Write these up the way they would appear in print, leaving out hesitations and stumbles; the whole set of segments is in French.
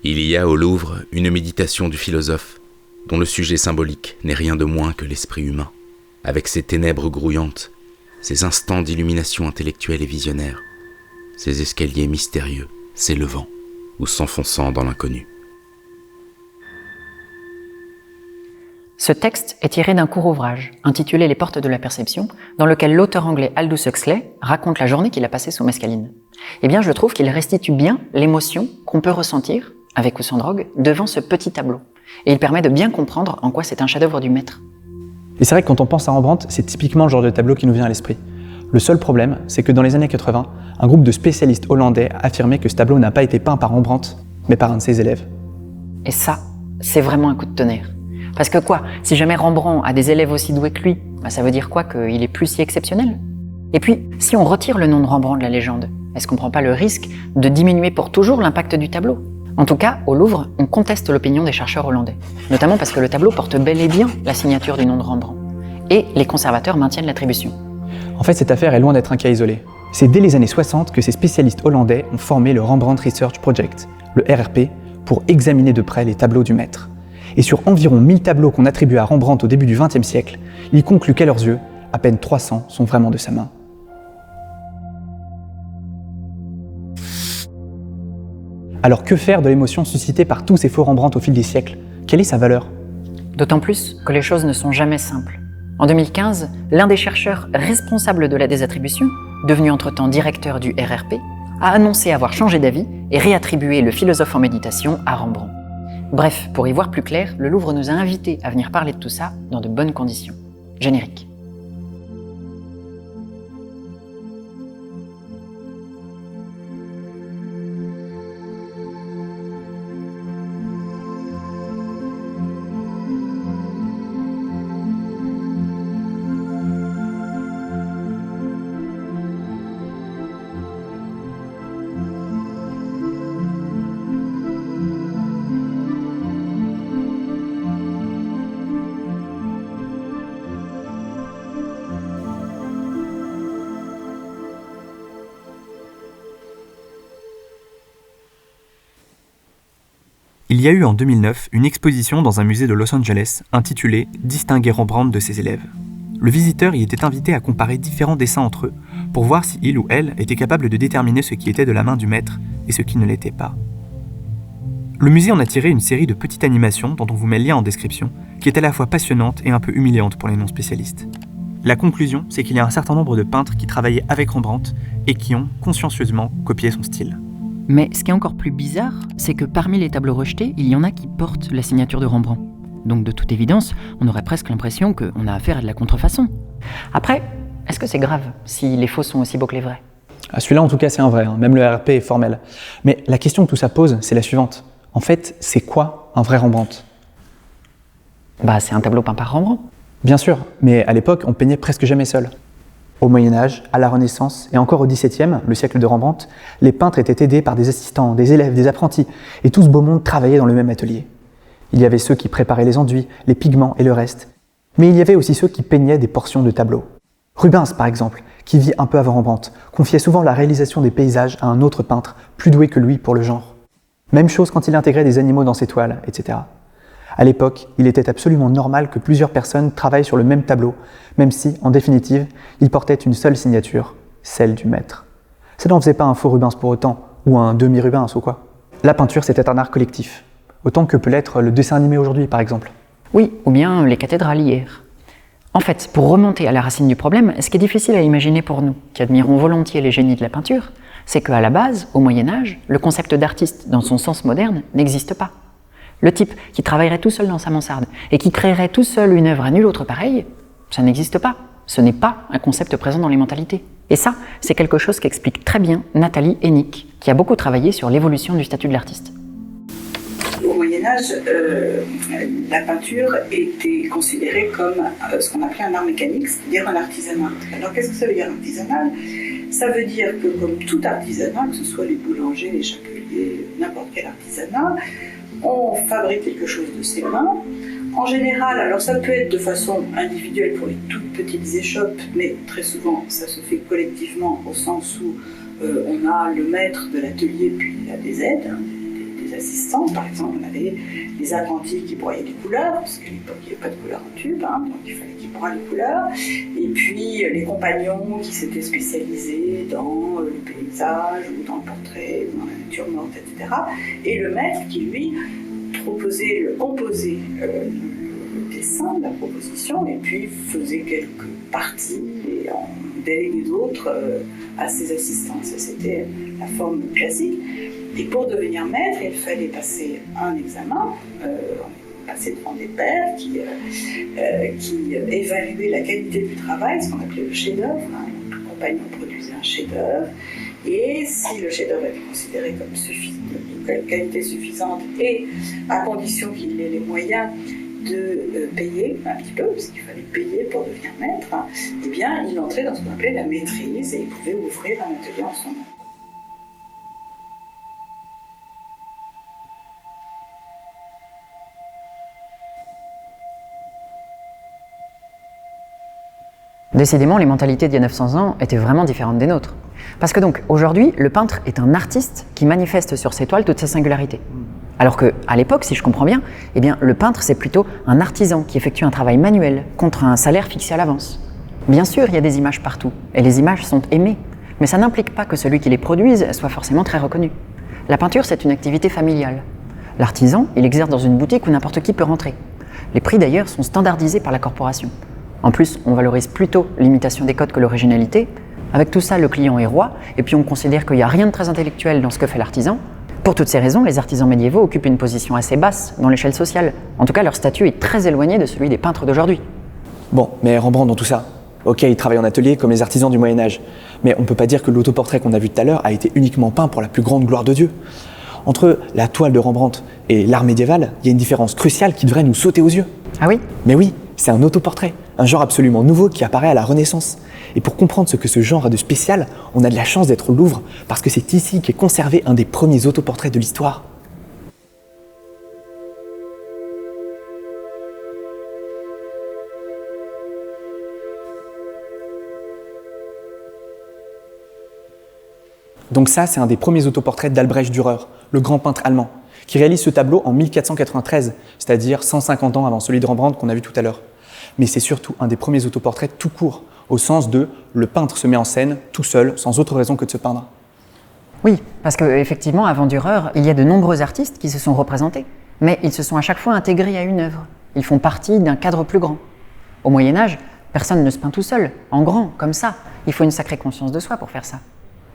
Il y a au Louvre une méditation du philosophe, dont le sujet symbolique n'est rien de moins que l'esprit humain, avec ses ténèbres grouillantes, ses instants d'illumination intellectuelle et visionnaire, ses escaliers mystérieux, s'élevant ou s'enfonçant dans l'inconnu. Ce texte est tiré d'un court ouvrage, intitulé « Les portes de la perception », dans lequel l'auteur anglais Aldous Huxley raconte la journée qu'il a passée sous mescaline. Eh bien, je trouve qu'il restitue bien l'émotion qu'on peut ressentir, avec ou sans drogue, devant ce petit tableau. Et il permet de bien comprendre en quoi c'est un chef-d'œuvre du maître. Et c'est vrai que quand on pense à Rembrandt, c'est typiquement le genre de tableau qui nous vient à l'esprit. Le seul problème, c'est que dans les années 80, un groupe de spécialistes hollandais a affirmé que ce tableau n'a pas été peint par Rembrandt, mais par un de ses élèves. Et ça, c'est vraiment un coup de tonnerre. Parce que quoi, si jamais Rembrandt a des élèves aussi doués que lui, ça veut dire quoi, qu'il est plus si exceptionnel? Et puis, si on retire le nom de Rembrandt de la légende, est-ce qu'on prend pas le risque de diminuer pour toujours l'impact du tableau? En tout cas, au Louvre, on conteste l'opinion des chercheurs hollandais, notamment parce que le tableau porte bel et bien la signature du nom de Rembrandt. Et les conservateurs maintiennent l'attribution. En fait, cette affaire est loin d'être un cas isolé. C'est dès les années 60 que ces spécialistes hollandais ont formé le Rembrandt Research Project, le RRP, pour examiner de près les tableaux du maître. Et sur environ 1000 tableaux qu'on attribue à Rembrandt au début du XXe siècle, ils concluent qu'à leurs yeux, à peine 300 sont vraiment de sa main. Alors que faire de l'émotion suscitée par tous ces faux Rembrandt au fil des siècles? Quelle est sa valeur? D'autant plus que les choses ne sont jamais simples. En 2015, l'un des chercheurs responsables de la désattribution, devenu entre-temps directeur du RRP, a annoncé avoir changé d'avis et réattribué le philosophe en méditation à Rembrandt. Bref, pour y voir plus clair, le Louvre nous a invités à venir parler de tout ça dans de bonnes conditions. Générique. Il y a eu en 2009 une exposition dans un musée de Los Angeles intitulée « Distinguer Rembrandt de ses élèves ». Le visiteur y était invité à comparer différents dessins entre eux pour voir si il ou elle était capable de déterminer ce qui était de la main du maître et ce qui ne l'était pas. Le musée en a tiré une série de petites animations dont on vous met le lien en description, qui est à la fois passionnante et un peu humiliante pour les non-spécialistes. La conclusion, c'est qu'il y a un certain nombre de peintres qui travaillaient avec Rembrandt et qui ont consciencieusement copié son style. Mais ce qui est encore plus bizarre, c'est que parmi les tableaux rejetés, il y en a qui portent la signature de Rembrandt. Donc de toute évidence, on aurait presque l'impression qu'on a affaire à de la contrefaçon. Après, est-ce que c'est grave si les faux sont aussi beaux que les vrais? Celui-là en tout cas c'est un vrai, même le RRP est formel. Mais la question que tout ça pose, c'est la suivante. En fait, c'est quoi un vrai Rembrandt? C'est un tableau peint par Rembrandt. Bien sûr, mais à l'époque, on peignait presque jamais seul. Au Moyen-Âge, à la Renaissance et encore au XVIIe, le siècle de Rembrandt, les peintres étaient aidés par des assistants, des élèves, des apprentis, et tout ce beau monde travaillait dans le même atelier. Il y avait ceux qui préparaient les enduits, les pigments et le reste. Mais il y avait aussi ceux qui peignaient des portions de tableaux. Rubens, par exemple, qui vit un peu avant Rembrandt, confiait souvent la réalisation des paysages à un autre peintre, plus doué que lui pour le genre. Même chose quand il intégrait des animaux dans ses toiles, etc. À l'époque, il était absolument normal que plusieurs personnes travaillent sur le même tableau, même si, en définitive, il portait une seule signature, celle du maître. Ça n'en faisait pas un faux Rubens pour autant, ou un demi-Rubens ou quoi. La peinture, c'était un art collectif, autant que peut l'être le dessin animé aujourd'hui, par exemple. Oui, ou bien les cathédrales hier. En fait, pour remonter à la racine du problème, ce qui est difficile à imaginer pour nous, qui admirons volontiers les génies de la peinture, c'est qu'à la base, au Moyen-Âge, le concept d'artiste, dans son sens moderne, n'existe pas. Le type qui travaillerait tout seul dans sa mansarde et qui créerait tout seul une œuvre à nul autre pareil, ça n'existe pas. Ce n'est pas un concept présent dans les mentalités. Et ça, c'est quelque chose qu'explique très bien Nathalie Hennick, qui a beaucoup travaillé sur l'évolution du statut de l'artiste. Au Moyen-Âge, la peinture était considérée comme ce qu'on appelait un art mécanique, c'est-à-dire un artisanat. Alors qu'est-ce que ça veut dire artisanal? Ça veut dire que comme tout artisanat, que ce soit les boulangers, les charcutiers, n'importe quel artisanat, on fabrique quelque chose de ses mains. En général, alors ça peut être de façon individuelle pour les toutes petites échoppes, mais très souvent ça se fait collectivement au sens où on a le maître de l'atelier puis il a des aides, des des assistants. Par exemple, on avait des apprentis qui broyaient des couleurs, parce qu'à l'époque, il n'y avait pas de couleurs en tube, donc il fallait qu'ils broient les couleurs. Et puis, les compagnons qui s'étaient spécialisés dans le paysage, ou dans le portrait, ou dans la nature morte, etc. Et le maître qui, lui, composait le dessin de la proposition, et puis faisait quelques parties et en déléguait d'autres à ses assistants. Ça, c'était la forme classique. Et pour devenir maître, il fallait passer un examen. On est passé devant des pairs qui évaluaient la qualité du travail, ce qu'on appelait le chef-d'œuvre. Le compagnon produisait un chef-d'œuvre. Et si le chef-d'œuvre était considéré comme de qualité suffisante, et à condition qu'il ait les moyens de payer un petit peu, parce qu'il fallait payer pour devenir maître, eh bien, il entrait dans ce qu'on appelait la maîtrise et il pouvait ouvrir un atelier en son nom. Décidément, les mentalités d'il y a 900 ans étaient vraiment différentes des nôtres. Parce que donc, aujourd'hui, le peintre est un artiste qui manifeste sur ses toiles toutes ses singularités. Alors qu'à l'époque, si je comprends bien, eh bien, le peintre, c'est plutôt un artisan qui effectue un travail manuel contre un salaire fixé à l'avance. Bien sûr, il y a des images partout, et les images sont aimées, mais ça n'implique pas que celui qui les produise soit forcément très reconnu. La peinture, c'est une activité familiale. L'artisan, il exerce dans une boutique où n'importe qui peut rentrer. Les prix d'ailleurs sont standardisés par la corporation. En plus, on valorise plutôt l'imitation des codes que l'originalité. Avec tout ça, le client est roi, et puis on considère qu'il n'y a rien de très intellectuel dans ce que fait l'artisan. Pour toutes ces raisons, les artisans médiévaux occupent une position assez basse dans l'échelle sociale. En tout cas, leur statut est très éloigné de celui des peintres d'aujourd'hui. Bon, mais Rembrandt dans tout ça, ok, il travaille en atelier comme les artisans du Moyen-Âge, mais on ne peut pas dire que l'autoportrait qu'on a vu tout à l'heure a été uniquement peint pour la plus grande gloire de Dieu. Entre la toile de Rembrandt et l'art médiéval, il y a une différence cruciale qui devrait nous sauter aux yeux. Ah oui ? Mais oui, c'est un autoportrait, un genre absolument nouveau qui apparaît à la Renaissance. Et pour comprendre ce que ce genre a de spécial, on a de la chance d'être au Louvre, parce que c'est ici qu'est conservé un des premiers autoportraits de l'histoire. Donc ça, c'est un des premiers autoportraits d'Albrecht Dürer, le grand peintre allemand, qui réalise ce tableau en 1493, c'est-à-dire 150 ans avant celui de Rembrandt qu'on a vu tout à l'heure. Mais c'est surtout un des premiers autoportraits tout court, au sens de le peintre se met en scène tout seul, sans autre raison que de se peindre. Oui, parce qu'effectivement, avant Dürer, il y a de nombreux artistes qui se sont représentés, mais ils se sont à chaque fois intégrés à une œuvre. Ils font partie d'un cadre plus grand. Au Moyen-Âge, personne ne se peint tout seul, en grand, comme ça. Il faut une sacrée conscience de soi pour faire ça.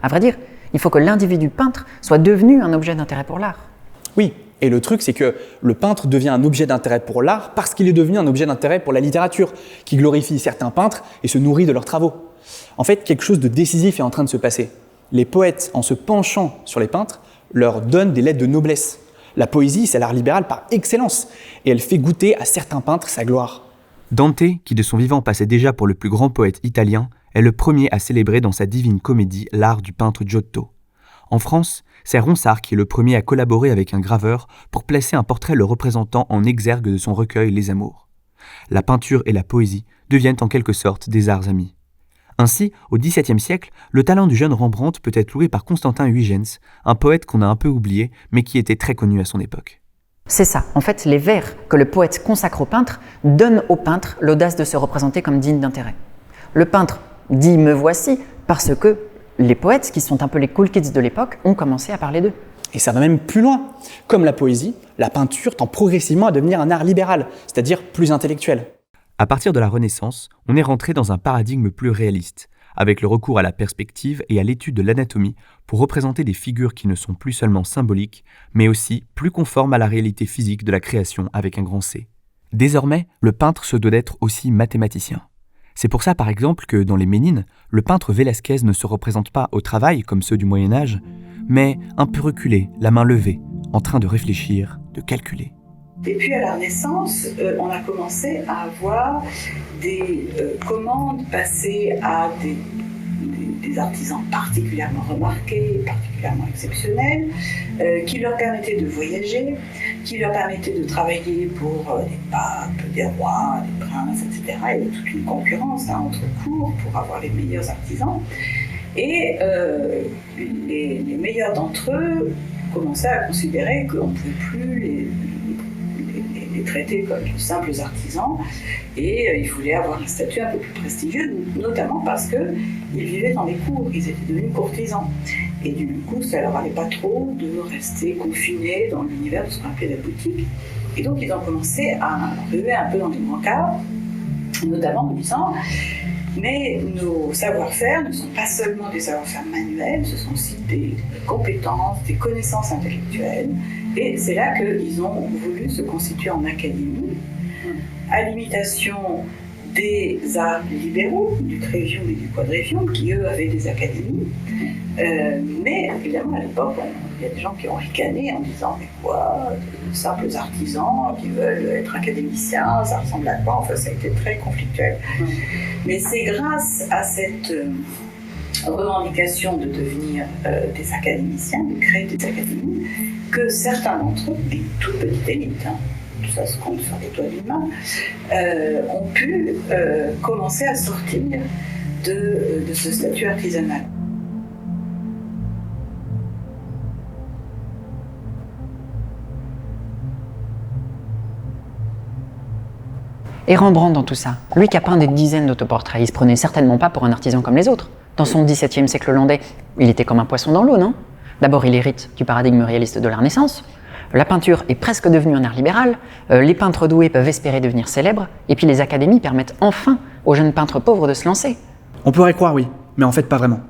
À vrai dire, il faut que l'individu peintre soit devenu un objet d'intérêt pour l'art. Oui, et le truc, c'est que le peintre devient un objet d'intérêt pour l'art parce qu'il est devenu un objet d'intérêt pour la littérature, qui glorifie certains peintres et se nourrit de leurs travaux. En fait, quelque chose de décisif est en train de se passer. Les poètes, en se penchant sur les peintres, leur donnent des lettres de noblesse. La poésie, c'est l'art libéral par excellence, et elle fait goûter à certains peintres sa gloire. Dante, qui de son vivant passait déjà pour le plus grand poète italien, est le premier à célébrer dans sa Divine Comédie l'art du peintre Giotto. En France, c'est Ronsard qui est le premier à collaborer avec un graveur pour placer un portrait le représentant en exergue de son recueil Les Amours. La peinture et la poésie deviennent en quelque sorte des arts amis. Ainsi, au XVIIe siècle, le talent du jeune Rembrandt peut être loué par Constantin Huygens, un poète qu'on a un peu oublié, mais qui était très connu à son époque. C'est ça, en fait, les vers que le poète consacre au peintre donnent au peintre l'audace de se représenter comme digne d'intérêt. Le peintre dit « me voici » parce que les poètes, qui sont un peu les cool kids de l'époque, ont commencé à parler d'eux. Et ça va même plus loin. Comme la poésie, la peinture tend progressivement à devenir un art libéral, c'est-à-dire plus intellectuel. À partir de la Renaissance, on est rentré dans un paradigme plus réaliste, avec le recours à la perspective et à l'étude de l'anatomie pour représenter des figures qui ne sont plus seulement symboliques, mais aussi plus conformes à la réalité physique de la création avec un grand C. Désormais, le peintre se doit d'être aussi mathématicien. C'est pour ça, par exemple, que dans les Ménines, le peintre Vélasquez ne se représente pas au travail comme ceux du Moyen-Âge, mais un peu reculé, la main levée, en train de réfléchir, de calculer. Et puis à la Renaissance, on a commencé à avoir des commandes passées à des artisans particulièrement remarqués, particulièrement exceptionnels, qui leur permettaient de voyager, qui leur permettaient de travailler pour des papes, des rois, des princes, etc. Il y avait toute une concurrence entre cours pour avoir les meilleurs artisans. Et les meilleurs d'entre eux commençait à considérer qu'on ne pouvait plus les traiter comme de simples artisans et il voulait avoir un statut un peu plus prestigieux, notamment parce qu'ils vivaient dans les cours, ils étaient devenus courtisans. Et du coup, ça leur allait pas trop de rester confinés dans l'univers de ce qu'on appelait la boutique. Et donc, ils ont commencé à ruer un peu dans les brancards, notamment en disant mais nos savoir-faire ne sont pas seulement des savoir-faire manuels, ce sont aussi des compétences, des connaissances intellectuelles. Et c'est là qu'ils ont voulu se constituer en académie, à l'imitation des arts libéraux, du Trivium et du Quadrivium, qui eux avaient des académies. Mais évidemment, à l'époque, il y a des gens qui ont ricané en disant mais quoi, de simples artisans qui veulent être académiciens, ça ressemble à quoi? Enfin, ça a été très conflictuel. Mais c'est grâce à cette revendication de devenir des académiciens, de créer des académies, que certains d'entre eux, des toutes petites élites, tout ça se compte sur les doigts d'une main, ont pu commencer à sortir de ce statut artisanal. Et Rembrandt dans tout ça, lui qui a peint des dizaines d'autoportraits, il se prenait certainement pas pour un artisan comme les autres. Dans son XVIIe siècle hollandais, il était comme un poisson dans l'eau, non? D'abord, il hérite du paradigme réaliste de la Renaissance. La peinture est presque devenue un art libéral, les peintres doués peuvent espérer devenir célèbres, et puis les académies permettent enfin aux jeunes peintres pauvres de se lancer. On pourrait croire oui, mais en fait pas vraiment.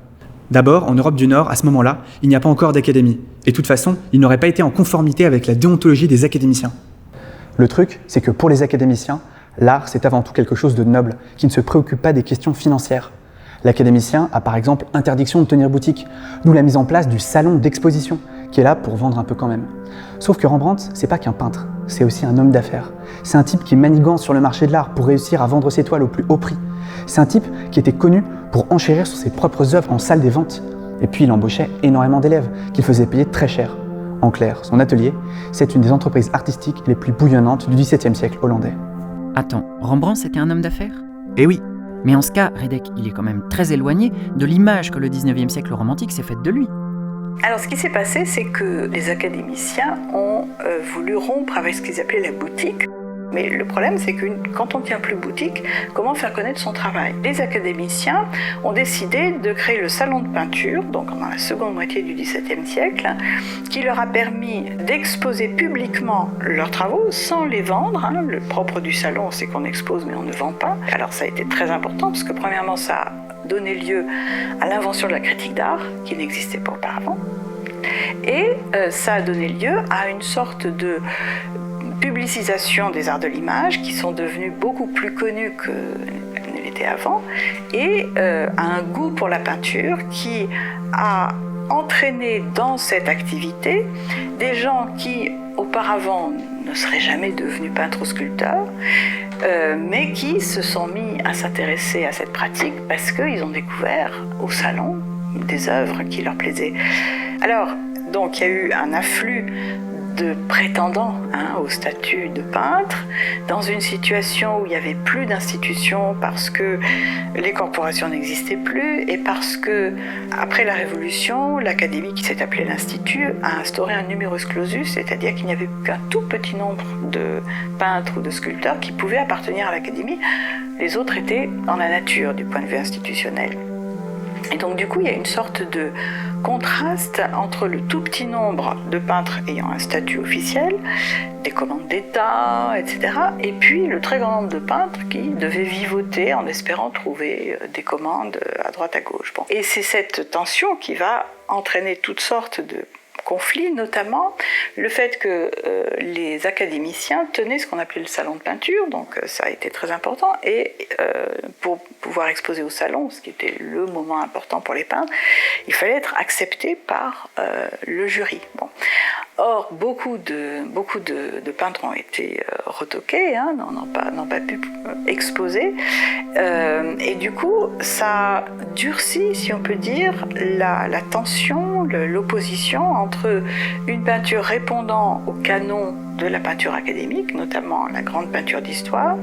D'abord, en Europe du Nord, à ce moment-là, il n'y a pas encore d'académie. Et de toute façon, il n'aurait pas été en conformité avec la déontologie des académiciens. Le truc, c'est que pour les académiciens, l'art, c'est avant tout quelque chose de noble, qui ne se préoccupe pas des questions financières. L'académicien a par exemple interdiction de tenir boutique, d'où la mise en place du salon d'exposition, qui est là pour vendre un peu quand même. Sauf que Rembrandt, c'est pas qu'un peintre, c'est aussi un homme d'affaires. C'est un type qui manigance sur le marché de l'art pour réussir à vendre ses toiles au plus haut prix. C'est un type qui était connu pour enchérir sur ses propres œuvres en salle des ventes. Et puis il embauchait énormément d'élèves, qu'il faisait payer très cher. En clair, son atelier, c'est une des entreprises artistiques les plus bouillonnantes du XVIIe siècle hollandais. Attends, Rembrandt c'était un homme d'affaires? Eh oui. Mais en ce cas, Redek, il est quand même très éloigné de l'image que le 19e siècle romantique s'est faite de lui. Alors ce qui s'est passé, c'est que les académiciens ont voulu rompre avec ce qu'ils appelaient la boutique. Mais le problème, c'est que quand on ne tient plus boutique, comment faire connaître son travail? Les académiciens ont décidé de créer le salon de peinture, donc dans la seconde moitié du XVIIe siècle, qui leur a permis d'exposer publiquement leurs travaux sans les vendre. Le propre du salon, c'est qu'on expose mais on ne vend pas. Alors ça a été très important parce que premièrement, ça a donné lieu à l'invention de la critique d'art, qui n'existait pas auparavant. Et ça a donné lieu à une sorte de publicisation des arts de l'image qui sont devenus beaucoup plus connus que ne l'étaient avant et un goût pour la peinture qui a entraîné dans cette activité des gens qui auparavant ne seraient jamais devenus peintres ou sculpteurs mais qui se sont mis à s'intéresser à cette pratique parce qu'ils ont découvert au salon des œuvres qui leur plaisaient. Alors, donc il y a eu un afflux de prétendants au statut de peintre, dans une situation où il n'y avait plus d'institutions parce que les corporations n'existaient plus et parce que, après la Révolution, l'académie qui s'est appelée l'Institut a instauré un numerus clausus, c'est-à-dire qu'il n'y avait qu'un tout petit nombre de peintres ou de sculpteurs qui pouvaient appartenir à l'académie. Les autres étaient dans la nature du point de vue institutionnel. Et donc du coup, il y a une sorte de contraste entre le tout petit nombre de peintres ayant un statut officiel, des commandes d'État, etc., et puis le très grand nombre de peintres qui devaient vivoter en espérant trouver des commandes à droite à gauche. Bon. Et c'est cette tension qui va entraîner toutes sortes de conflit, notamment le fait que les académiciens tenaient ce qu'on appelait le salon de peinture, donc ça a été très important, et pour pouvoir exposer au salon, ce qui était le moment important pour les peintres, il fallait être accepté par le jury. Bon. Or, beaucoup de peintres ont été retoqués, n'ont pas pu exposer, et du coup, ça durcit, si on peut dire, la tension, l'opposition entre une peinture répondant au canon de la peinture académique, notamment la grande peinture d'histoire,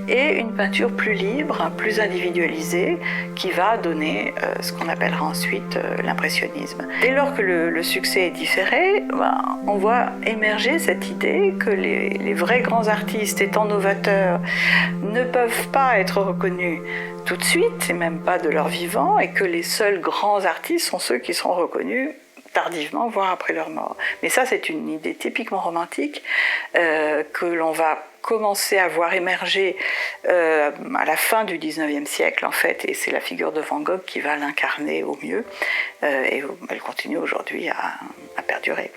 et une peinture plus libre, plus individualisée, qui va donner ce qu'on appellera ensuite l'impressionnisme. Dès lors que le succès est différé, on voit émerger cette idée que les vrais grands artistes étant novateurs ne peuvent pas être reconnus tout de suite, et même pas de leur vivant, et que les seuls grands artistes sont ceux qui seront reconnus tardivement, voire après leur mort. Mais ça, c'est une idée typiquement romantique que l'on va commencer à voir émerger à la fin du 19e siècle, en fait, et c'est la figure de Van Gogh qui va l'incarner au mieux, et elle continue aujourd'hui à perdurer.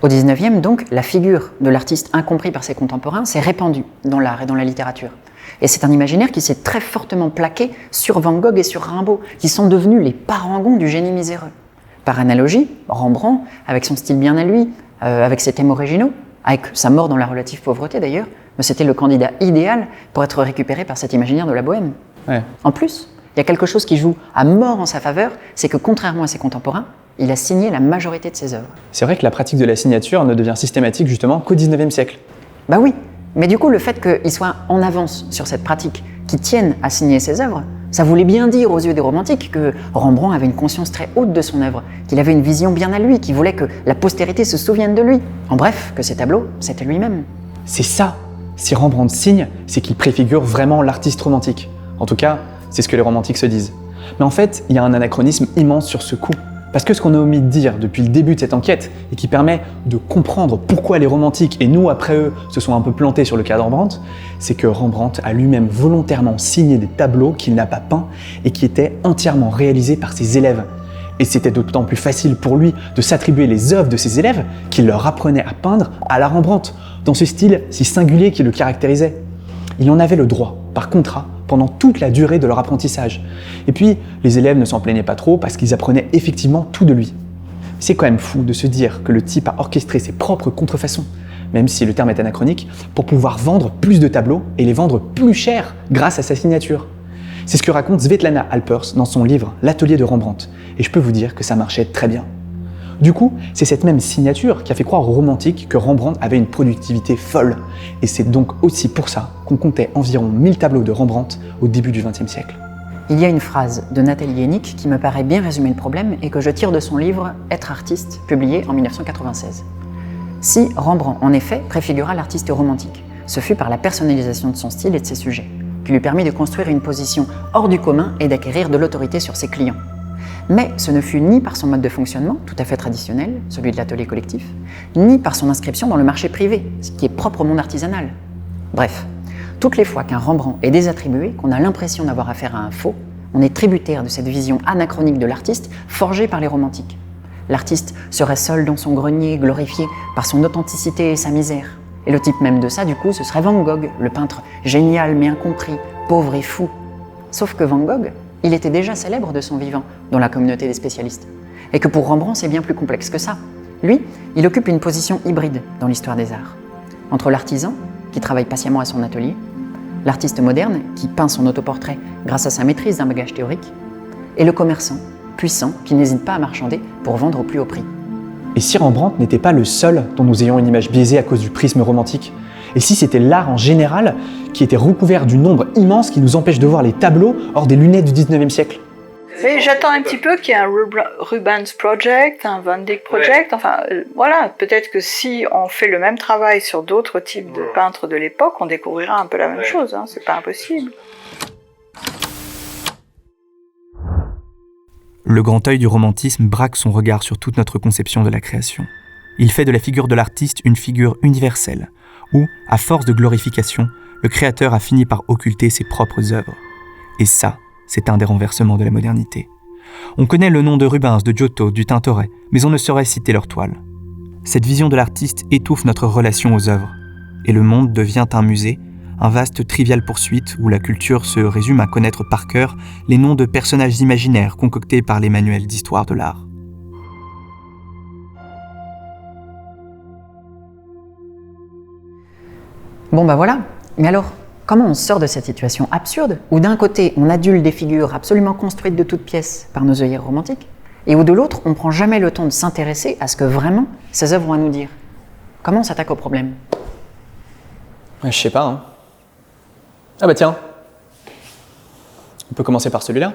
Au XIXe, donc, la figure de l'artiste incompris par ses contemporains s'est répandue dans l'art et dans la littérature. Et c'est un imaginaire qui s'est très fortement plaqué sur Van Gogh et sur Rimbaud, qui sont devenus les parangons du génie miséreux. Par analogie, Rembrandt, avec son style bien à lui, avec ses thèmes originaux, avec sa mort dans la relative pauvreté d'ailleurs, c'était le candidat idéal pour être récupéré par cet imaginaire de la bohème. Ouais. En plus, il y a quelque chose qui joue à mort en sa faveur, c'est que contrairement à ses contemporains, il a signé la majorité de ses œuvres. C'est vrai que la pratique de la signature ne devient systématique justement qu'au XIXe siècle. Bah oui, mais du coup le fait qu'il soit en avance sur cette pratique, qu'il tienne à signer ses œuvres, ça voulait bien dire aux yeux des romantiques que Rembrandt avait une conscience très haute de son œuvre, qu'il avait une vision bien à lui, qu'il voulait que la postérité se souvienne de lui. En bref, que ses tableaux, c'était lui-même. C'est ça. Si Rembrandt signe, c'est qu'il préfigure vraiment l'artiste romantique. En tout cas, c'est ce que les romantiques se disent. Mais en fait, il y a un anachronisme immense sur ce coup. Parce que ce qu'on a omis de dire depuis le début de cette enquête, et qui permet de comprendre pourquoi les romantiques, et nous après eux, se sont un peu plantés sur le cas de Rembrandt, c'est que Rembrandt a lui-même volontairement signé des tableaux qu'il n'a pas peints et qui étaient entièrement réalisés par ses élèves. Et c'était d'autant plus facile pour lui de s'attribuer les œuvres de ses élèves qu'il leur apprenait à peindre à la Rembrandt, dans ce style si singulier qui le caractérisait. Il en avait le droit, par contrat, pendant toute la durée de leur apprentissage. Et puis, les élèves ne s'en plaignaient pas trop parce qu'ils apprenaient effectivement tout de lui. C'est quand même fou de se dire que le type a orchestré ses propres contrefaçons, même si le terme est anachronique, pour pouvoir vendre plus de tableaux et les vendre plus cher grâce à sa signature. C'est ce que raconte Svetlana Alpers dans son livre « L'atelier de Rembrandt », et je peux vous dire que ça marchait très bien. Du coup, c'est cette même signature qui a fait croire aux romantiques que Rembrandt avait une productivité folle. Et c'est donc aussi pour ça qu'on comptait environ 1000 tableaux de Rembrandt au début du XXe siècle. Il y a une phrase de Nathalie Hennick qui me paraît bien résumer le problème et que je tire de son livre « Être artiste », publié en 1996. Si Rembrandt, en effet, préfigura l'artiste romantique, ce fut par la personnalisation de son style et de ses sujets, qui lui permit de construire une position hors du commun et d'acquérir de l'autorité sur ses clients. Mais ce ne fut ni par son mode de fonctionnement, tout à fait traditionnel, celui de l'atelier collectif, ni par son inscription dans le marché privé, ce qui est propre au monde artisanal. Bref, toutes les fois qu'un Rembrandt est désattribué, qu'on a l'impression d'avoir affaire à un faux, on est tributaire de cette vision anachronique de l'artiste forgée par les romantiques. L'artiste serait seul dans son grenier, glorifié par son authenticité et sa misère. Et le type même de ça, du coup, ce serait Van Gogh, le peintre génial mais incompris, pauvre et fou. Sauf que Van Gogh, il était déjà célèbre de son vivant dans la communauté des spécialistes. Et que pour Rembrandt, c'est bien plus complexe que ça. Lui, il occupe une position hybride dans l'histoire des arts. Entre l'artisan, qui travaille patiemment à son atelier, l'artiste moderne, qui peint son autoportrait grâce à sa maîtrise d'un bagage théorique, et le commerçant, puissant, qui n'hésite pas à marchander pour vendre au plus haut prix. Et si Rembrandt n'était pas le seul dont nous ayons une image biaisée à cause du prisme romantique, et si c'était l'art en général qui était recouvert d'une ombre immense qui nous empêche de voir les tableaux hors des lunettes du 19e siècle? Mais j'attends un petit peu qu'il y ait un Rubens Project, un Van Dyck Project, enfin voilà, peut-être que si on fait le même travail sur d'autres types de peintres de l'époque, on découvrira un peu la même chose, hein, c'est pas impossible. Le grand œil du romantisme braque son regard sur toute notre conception de la création. Il fait de la figure de l'artiste une figure universelle, où, à force de glorification, le créateur a fini par occulter ses propres œuvres. Et ça, c'est un des renversements de la modernité. On connaît le nom de Rubens, de Giotto, du Tintoret, mais on ne saurait citer leurs toiles. Cette vision de l'artiste étouffe notre relation aux œuvres, et le monde devient un musée, un vaste trivial poursuite où la culture se résume à connaître par cœur les noms de personnages imaginaires concoctés par les manuels d'histoire de l'art. Bon bah voilà, mais alors, comment on sort de cette situation absurde où d'un côté on adule des figures absolument construites de toutes pièces par nos œillères romantiques, et où de l'autre on prend jamais le temps de s'intéresser à ce que vraiment ces œuvres ont à nous dire? Comment on s'attaque au problème? Ouais, je sais pas, hein. Ah bah tiens, on peut commencer par celui-là.